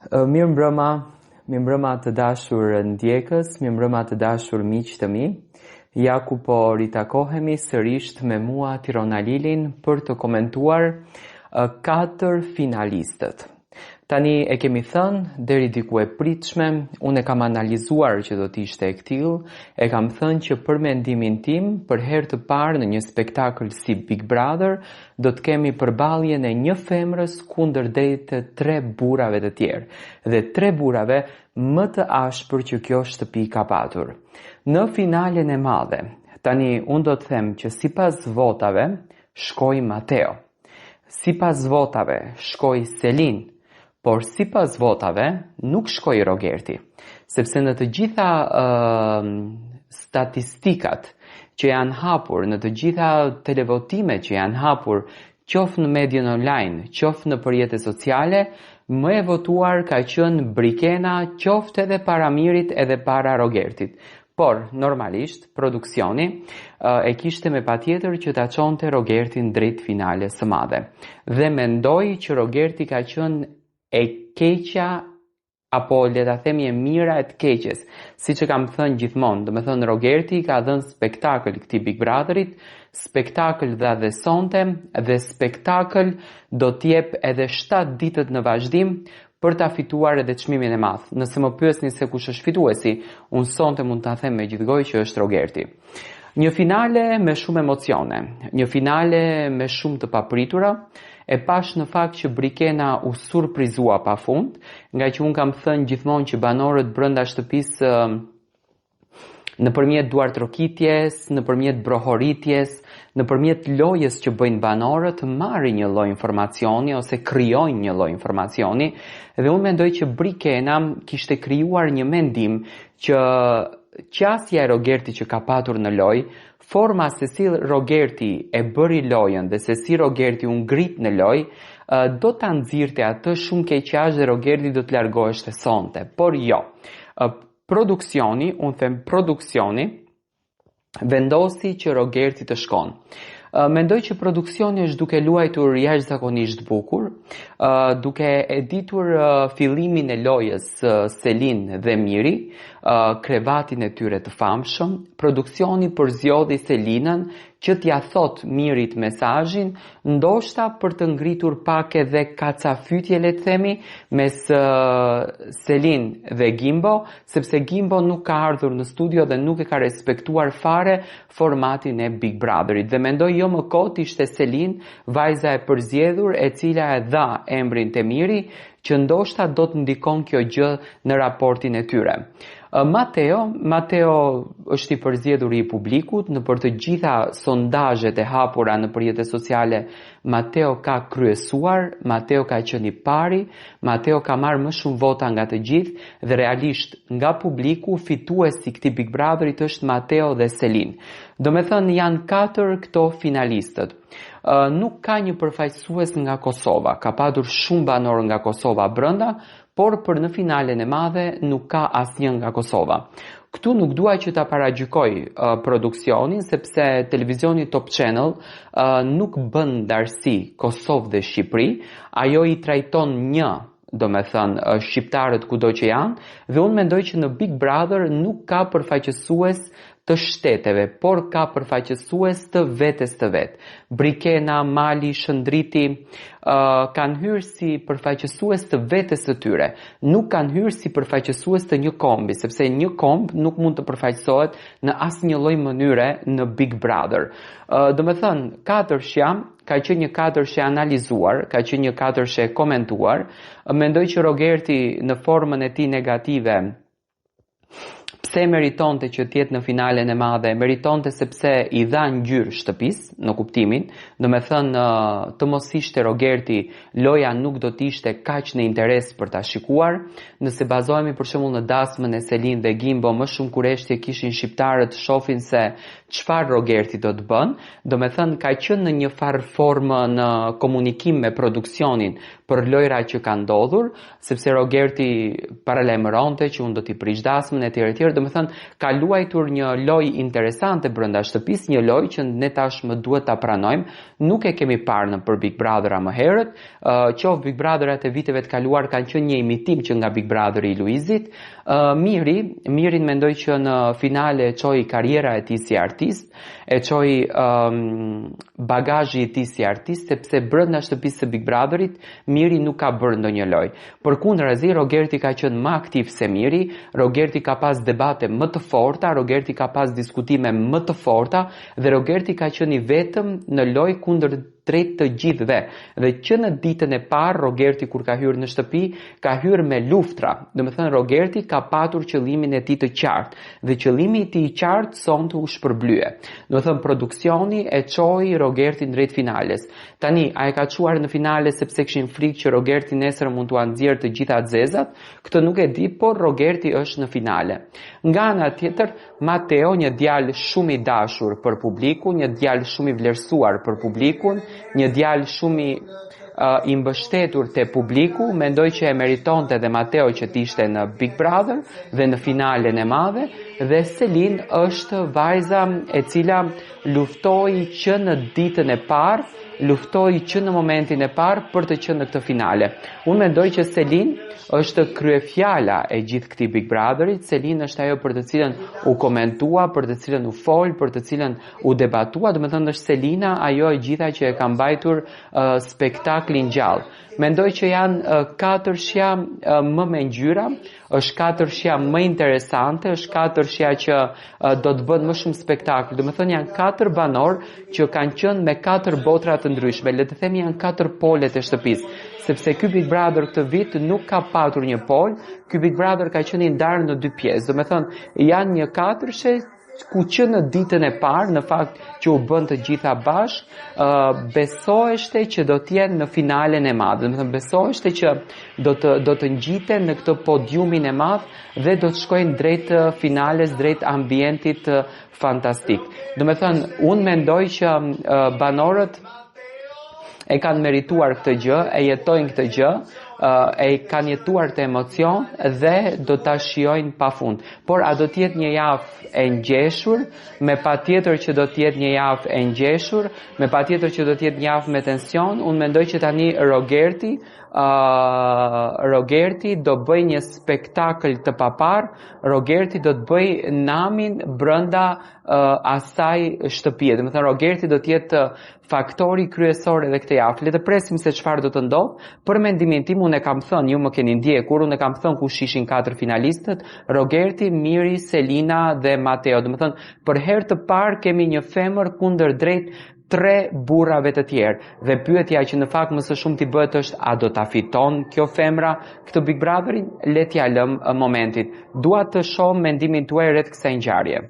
Mirë mbrëma të dashur ndjekës, mirë mbrëma të dashur miq të mi. Ja ku po ritakohemi sërish me mua Tirona Lilin për të komentuar 4 finalistët. Tani e kemi thënë deri diku e pritshme, unë e kam analizuar që do të ishte e ktill, e kam thënë që për mendimin tim, për herë të parë në një spektakël si Big Brother, do të kemi përballjen e një femrës kundërdejt 3 burrave të tjerë, dhe 3 burrave më të ashpër që kjo shtëpi ka patur. Në finalen e madhe, tani unë do të them që sipas votave shkoi Mateo, sipas votave shkoi Selin, por sipas votave nuk shkoi Rogerti, sepse në të gjitha statistikat që janë hapur, në të gjitha televotimet që janë hapur, qoftë në median online, qoftë në rrjetet sociale, më e votuar ka qenë Brikena, qoftë edhe para Mirit edhe para Rogertit. Por, normalisht, produksioni e kishte me patjetër që ta çonte Rogertin drejt finales së madhe. Dhe mendoj që Rogerti ka qenë e keqja, apo le ta themi e mira e të keqes, siç e kam thënë gjithmonë, do të thënë Rogerti ka dhënë spektakël këtij Big Brotherit, spektakël dha dhe sonte, dhe spektakël do t'jep edhe 7 ditët në vazhdim për ta fituar edhe çmimin e madh. Nëse më pyesni se kush është fituesi, unë sonte mund ta them me gjithgojë që është Rogerti. Një finale me shumë emocione, një finale me shumë të papritura, e pash në fakt që Brikena u surprizua pafund, nga që unë kam thënë gjithmonë që banorët brenda shtëpisë nëpërmjet duartrokitjes, nëpërmjet brohoritjes, nëpërmjet lojës që bëjnë banorët, marrin një lloj informacioni ose krijojnë një lloj informacioni, dhe unë mendoj që Brikena kishte krijuar një mendim që qasja e Rogertit që ka patur në lojë, forma se si Rogerti e bëri lojën dhe se si Rogerti u ngrit në lojë, do ta nxirrte atë shumë keqash dhe Rogerti do të largoheshte sonte. Por jo. Produksioni, unë them produksioni, vendosi që Rogerti të shkon. Mendoj që produksioni është duke luajtur jashtëzakonisht bukur, duke e ditur fillimin e lojës Selin dhe Miri, krevatin e tyre të famshëm. Produksioni përzjodhi Selinën që t'ja thot Mirit mesazhin, ndoshta për të ngritur pak edhe kacafytje, le të themi, mes Selin dhe Gimbo, sepse Gimbo nuk ka ardhur në studio dhe nuk e ka respektuar fare formatin e Big Brotherit. Dhe mendoj jo më kot ishte Selin, vajza e përzjedhur, e cila e dha emrin te Miri, që ndoshta do të ndikon kjo gjë në raportin e tyre. Mateo është i përzjedhur i publikut, në për të gjitha sondazhet e hapura në rrjetet sociale, Mateo ka kryesuar, Mateo ka qenë i pari, Mateo ka marrë më shumë vota nga të gjithë, dhe realisht nga publiku fituesi i këtij Big Brotherit është Mateo dhe Selin. Do me thënë janë 4 këto finalistët. Nuk ka një përfaqësues nga Kosova, ka patur shumë banor nga Kosova brenda, por për në finalen e madhe nuk ka asnjë nga Kosova. Këtu nuk dua që ta paragjykoj produksionin, sepse televizioni Top Channel nuk bën ndarësi Kosovë dhe Shqipëri, ajo i trajton një, do me thënë, shqiptarët kudo që janë, dhe unë mendoj që në Big Brother nuk ka përfaqësues të shteteve, por ka përfaqësues të vetes të vet. Brikena, Mali, Shëndriti kanë hyrë si përfaqësues të vetes të tyre, nuk kanë hyrë si përfaqësues të një kombi, sepse një komb nuk mund të përfaqësohet në asnjë lloj mënyre në Big Brother. Do me thënë, 4-shja ka qenë një 4-shë analizuar, ka qenë një 4-shë komentuar. Mendoj që Rogerti në formën e tij negative pse meritonte që t'jetë në finalen e madhe, meritonte sepse i dha ngjyrë shtëpisë, në kuptimin, do me thënë të mos ishte Rogerti, loja nuk do t'ishte kaq në interes për ta shikuar. Nëse bazohemi për shembull në dasmën e Selin dhe Gimbo, më shumë kureshtje kishin shqiptarët shohin se çfarë Rogerti do të bën, do me thënë ka qenë në një farë formë në komunikim me produksionin për lojra që kanë ndodhur, sepse Rogerti paralajmëronte që unë do t'i prish dasmën e tjerë, gjërë, domethënë ka luajtur një lojë interesante brenda shtëpisë, një lojë që ne tashmë duhet ta pranojmë, nuk e kemi parë në për Big Brother më herët, qoftë Big Brotherat e viteve të kaluar kanë qenë një imitim që nga Big Brother i Luizit. Mirin mendoj që në finale e çoi karriera e tij si artist, e çoi bagazhi i tij si artist, sepse brenda shtëpisë së Big Brotherit Miri nuk ka bërë ndonjë lojë. Përkundrazi, Rogerti ka qenë më aktiv se Miri, Rogerti ka pas debate më të forta, Rogerti ka pas diskutime më të forta dhe Rogerti ka qenë i vetëm në lojë kundër drejt të gjithëve. Dhe që në ditën e parë Rogerti kur ka hyrë në shtëpi, ka hyrë me luftra. Domethënë Rogerti ka patur qëllimin e tij të qartë dhe qëllimi i tij i qartë sonte u shpërblye. Domethënë produksioni e çoi Rogertin drejt finales. Tani ai ka çuar në finale sepse kishin frikë që Rogerti nesër mund t'u nxjerrë të gjitha zezat, këtë nuk e di, por Rogerti është në finale. Nga ana tjetër, Mateo, një djalë shumë i dashur për publikun, një djalë shumë i vlerësuar për publikun, një djalë shumë i mbështetur te publiku, mendoj që e meritonte dhe Mateo që t'ishte në Big Brother dhe në finalen e madhe, dhe Selin është vajza e cila luftoi që në ditën e parë, luftoi që në momentin e parë për të qenë në këtë finale. Unë mendoj që Selin është kryefjala e gjithë këtij Big Brotherit. Selin është ajo për të cilën u komentua, për të cilën u fol, për të cilën u debatua, domethënë është Selina ajo e gjitha që e ka mbajtur spektaklin gjallë. Mendoj që janë katërshja më me ngjyra, është katërshja më interesante, është katërshja që do të bën më shumë spektakël. Domethënë janë katër banor që kanë qenë me katër botra të ndryshme, le të themi janë katër polet e shtëpisë. Sepse ky Big Brother këtë vit nuk ka patur një pol, ky Big Brother ka qenë i ndarë në dy pjesë. Domethënë janë një katërshe ku që në ditën e parë, në fakt që u bën të gjitha bashkë, besoheshte që do të jenë në finalen e madh. Domethënë besoheshte që do të ngjiten në këtë podiumin e madh dhe do të shkojnë drejt finales, drejt ambientit fantastik. Domethënë unë mendoj që banorët e kanë merituar këtë gjë, e jetojnë këtë gjë, e kanë jetuar të emocion dhe do ta shijojnë pafund. Por a do të jetë një javë e ngjeshur, me patjetër që do të jetë një javë e ngjeshur, me patjetër që do të jetë një javë me tension. Unë mendoj që tani Rogerti do bëj një spektakël të papar, Rogerti do të bëj namin brenda asaj shtëpie. Domethënë Rogerti do të jetë faktori kryesor edhe këtë javë. Le të presim se çfarë do të ndodhë. Për mendimin tim, unë e kam thënë, ju më keni ndjekur, unë e kam thënë kush ishin katër finalistët: Rogerti, Miri, Selina dhe Mateo. Domethënë për herë të parë kemi një femër kundër drejt 3 burrave të tjerë. Dhe pyetja që në fakt më së shumti bëhet është: a do ta fiton kjo femra këtë Big Brotherin? Le t'ja lëm momentit. Dua të shoh mendimin tuaj rreth kësaj ngjarje.